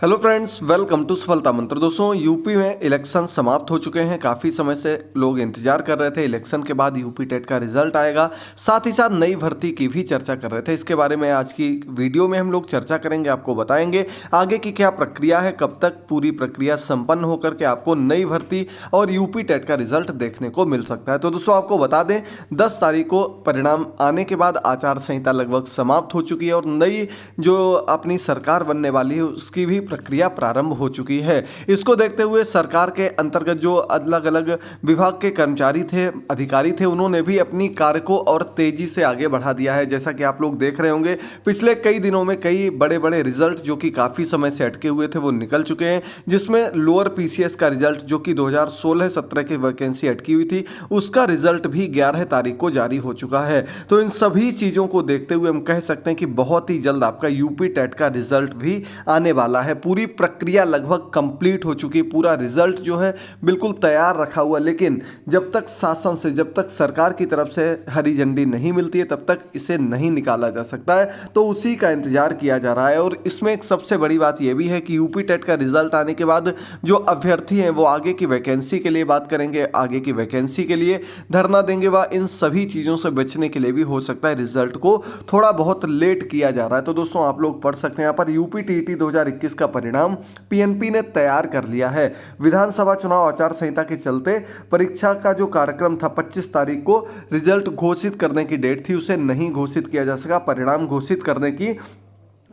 Hello friends, welcome to सफलता मंत्र। दोस्तों, यूपी में इलेक्शन समाप्त हो चुके हैं। काफ़ी समय से लोग इंतजार कर रहे थे इलेक्शन के बाद यूपी टेट का रिजल्ट आएगा। साथ ही साथ नई भर्ती की भी चर्चा कर रहे थे। इसके बारे में आज की वीडियो में हम लोग चर्चा करेंगे, आपको बताएंगे आगे की क्या प्रक्रिया है, कब तक पूरी प्रक्रिया संपन्न होकर के आपको नई भर्ती और यूपी टेट का रिजल्ट देखने को मिल सकता है। तो दोस्तों, आपको बता दें 10 तारीख को परिणाम आने के बाद आचार संहिता लगभग समाप्त हो चुकी है और नई जो अपनी सरकार बनने वाली है उसकी भी प्रक्रिया प्रारंभ हो चुकी है। इसको देखते हुए सरकार के अंतर्गत जो अलग अलग विभाग के कर्मचारी थे, अधिकारी थे, उन्होंने भी अपनी कार्य को और तेजी से आगे बढ़ा दिया है। जैसा कि आप लोग देख रहे होंगे, पिछले कई दिनों में कई बड़े बड़े रिजल्ट जो कि काफी समय से अटके हुए थे वो निकल चुके हैं, जिसमें लोअर पीसीएस का रिजल्ट जो कि 2016-17 की वैकेंसी अटकी हुई थी उसका रिजल्ट भी 11 तारीख को जारी हो चुका है। तो इन सभी चीजों को देखते हुए हम कह सकते हैं कि बहुत ही जल्द आपका यूपी टेट का रिजल्ट भी आने वाला है। पूरी प्रक्रिया लगभग कंप्लीट हो चुकी है, पूरा रिजल्ट जो है बिल्कुल तैयार रखा हुआ, लेकिन जब तक शासन से, जब तक सरकार की तरफ से हरी झंडी नहीं मिलती है तब तक इसे नहीं निकाला जा सकता है। तो उसी का इंतजार किया जा रहा है। और इसमें एक सबसे बड़ी बात यह भी है कि यूपी टेट का रिजल्ट आने के बाद जो अभ्यर्थी हैं वो आगे की वैकेंसी के लिए बात करेंगे, आगे की वैकेंसी के लिए धरना देंगे, व इन सभी चीज़ों से बचने के लिए भी हो सकता है रिजल्ट को थोड़ा बहुत लेट किया जा रहा है। तो दोस्तों, आप लोग पढ़ सकते हैं यहाँ पर यूपी टीईटी 2021 का परिणाम पीएनपी ने तैयार कर लिया है। विधानसभा चुनाव आचार संहिता के चलते परीक्षा का जो कार्यक्रम था 25 तारीख को रिजल्ट घोषित करने की डेट थी, उसे नहीं घोषित किया जा सका। परिणाम घोषित करने की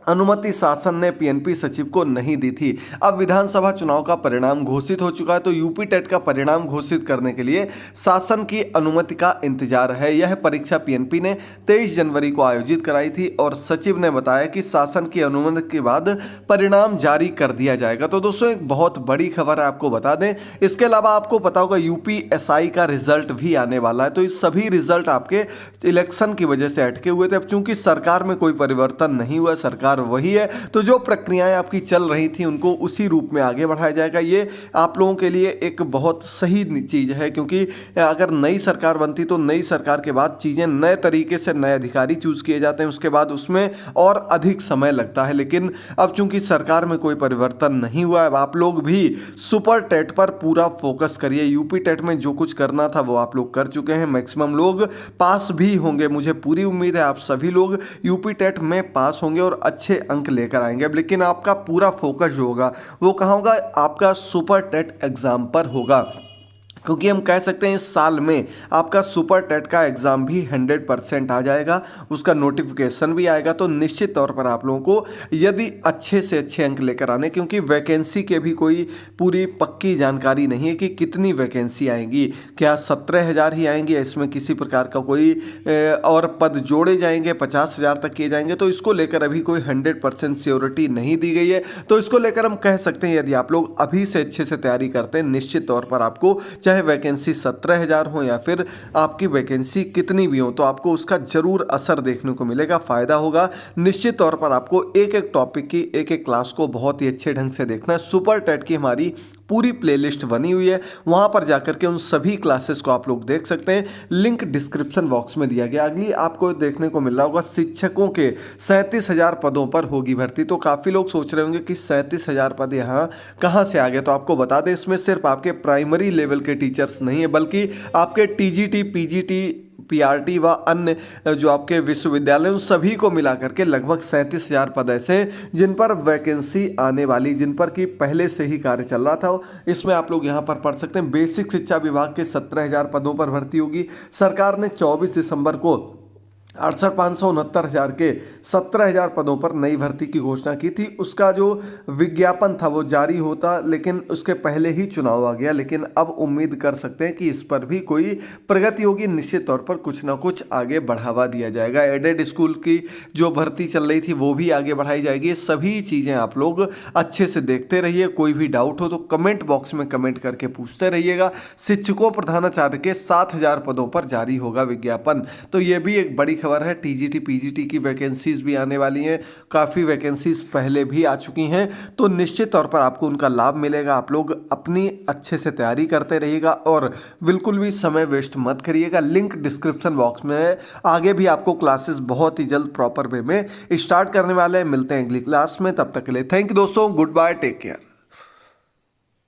अनुमति शासन ने पीएनपी सचिव को नहीं दी थी। अब विधानसभा चुनाव का परिणाम घोषित हो चुका है, तो यूपी टेट का परिणाम घोषित करने के लिए शासन की अनुमति का इंतजार है। यह परीक्षा पीएनपी ने 23 जनवरी को आयोजित कराई थी और सचिव ने बताया कि शासन की अनुमति के बाद परिणाम जारी कर दिया जाएगा। तो दोस्तों, एक बहुत बड़ी खबर है, आपको बता दें। इसके अलावा आपको पता होगा यूपीएसआई का रिजल्ट भी आने वाला है। तो इस सभी रिजल्ट आपके इलेक्शन की वजह से अटके हुए थे। अब चूंकि सरकार में कोई परिवर्तन नहीं हुआ, सरकार वही है, तो जो प्रक्रियाएं आपकी चल रही थी उनको उसी रूप में आगे बढ़ाया जाएगा। ये आप लोगों के लिए एक बहुत सही चीज है, क्योंकि अगर नई सरकार बनती तो नई सरकार के बाद चीजें नए तरीके से, नए अधिकारी चूज किए जाते हैं, उसके बाद उसमें और अधिक समय लगता है। लेकिन अब चूंकि सरकार में कोई परिवर्तन नहीं हुआ है, आप लोग भी सुपर टेट पर पूरा फोकस करिए। यूपी टेट में जो कुछ करना था वो आप लोग कर चुके हैं। मैक्सिमम लोग पास भी होंगे, मुझे पूरी उम्मीद है आप सभी लोग यूपी टेट में पास होंगे और अच्छे अंक लेकर आएंगे। अब लेकिन आपका पूरा फोकस जो होगा वो कहाँ होगा? आपका सुपर टेट एग्जाम पर होगा, क्योंकि हम कह सकते हैं इस साल में आपका सुपर टेट का एग्जाम भी 100% आ जाएगा, उसका नोटिफिकेशन भी आएगा। तो निश्चित तौर पर आप लोगों को यदि अच्छे से अच्छे अंक लेकर आने, क्योंकि वैकेंसी के भी कोई पूरी पक्की जानकारी नहीं है कि कितनी वैकेंसी आएंगी, क्या 17,000 ही आएंगी या इसमें किसी प्रकार का कोई और पद जोड़े जाएंगे, 50,000 तक किए जाएंगे। तो इसको लेकर अभी कोई 100% श्योरिटी नहीं दी गई है। तो इसको लेकर हम कह सकते हैं यदि आप लोग अभी से अच्छे से तैयारी करते हैं, निश्चित तौर पर आपको चाहे वैकेंसी 17,000 हो या फिर आपकी वैकेंसी कितनी भी हो, तो आपको उसका जरूर असर देखने को मिलेगा, फायदा होगा। निश्चित तौर पर आपको एक एक टॉपिक की, एक एक क्लास को बहुत ही अच्छे ढंग से देखना है। सुपर टेट की हमारी पूरी प्लेलिस्ट बनी हुई है, वहां पर जाकर के उन सभी क्लासेस को आप लोग देख सकते हैं। लिंक डिस्क्रिप्शन बॉक्स में दिया गया। अगली आपको देखने को मिल रहा होगा शिक्षकों के 37,000 पदों पर होगी भर्ती। तो काफी लोग सोच रहे होंगे कि 37,000 पद यहाँ कहाँ से आ गए। तो आपको बता दें, इसमें सिर्फ आपके प्राइमरी लेवल के टीचर्स नहीं है, बल्कि आपके टीजीटी, पीजीटी, पीआरटी व अन्य जो आपके विश्वविद्यालय, उन सभी को मिलाकर के लगभग 37,000 पद ऐसे जिन पर वैकेंसी आने वाली, जिन पर कि पहले से ही कार्य चल रहा था। इसमें आप लोग यहां पर पढ़ सकते हैं। बेसिक शिक्षा विभाग के 17,000 पदों पर भर्ती होगी। सरकार ने 24 दिसंबर को 68,569 के 17,000 पदों पर नई भर्ती की घोषणा की थी। उसका जो विज्ञापन था वो जारी होता, लेकिन उसके पहले ही चुनाव आ गया। लेकिन अब उम्मीद कर सकते हैं कि इस पर भी कोई प्रगति होगी। निश्चित तौर पर कुछ ना कुछ आगे बढ़ावा दिया जाएगा। एडेड स्कूल की जो भर्ती चल रही थी वो भी आगे बढ़ाई जाएगी। सभी चीज़ें आप लोग अच्छे से देखते रहिए। कोई भी डाउट हो तो कमेंट बॉक्स में कमेंट करके पूछते रहिएगा। शिक्षकों प्रधानाचार्य के 7,000 पदों पर जारी होगा विज्ञापन। तो ये भी एक बड़ी खबर है, टीजीटी पीजीटी की वैकेंसीज भी आने वाली हैं। काफ़ी वैकेंसीज पहले भी आ चुकी हैं, तो निश्चित तौर पर आपको उनका लाभ मिलेगा। आप लोग अपनी अच्छे से तैयारी करते रहिएगा और बिल्कुल भी समय वेस्ट मत करिएगा। लिंक डिस्क्रिप्शन बॉक्स में है। आगे भी आपको क्लासेस बहुत ही जल्द प्रॉपर वे में स्टार्ट करने वाले हैं। मिलते हैं अगली क्लास में, तब तक के लिए थैंक यू दोस्तों, गुड बाय, टेक केयर।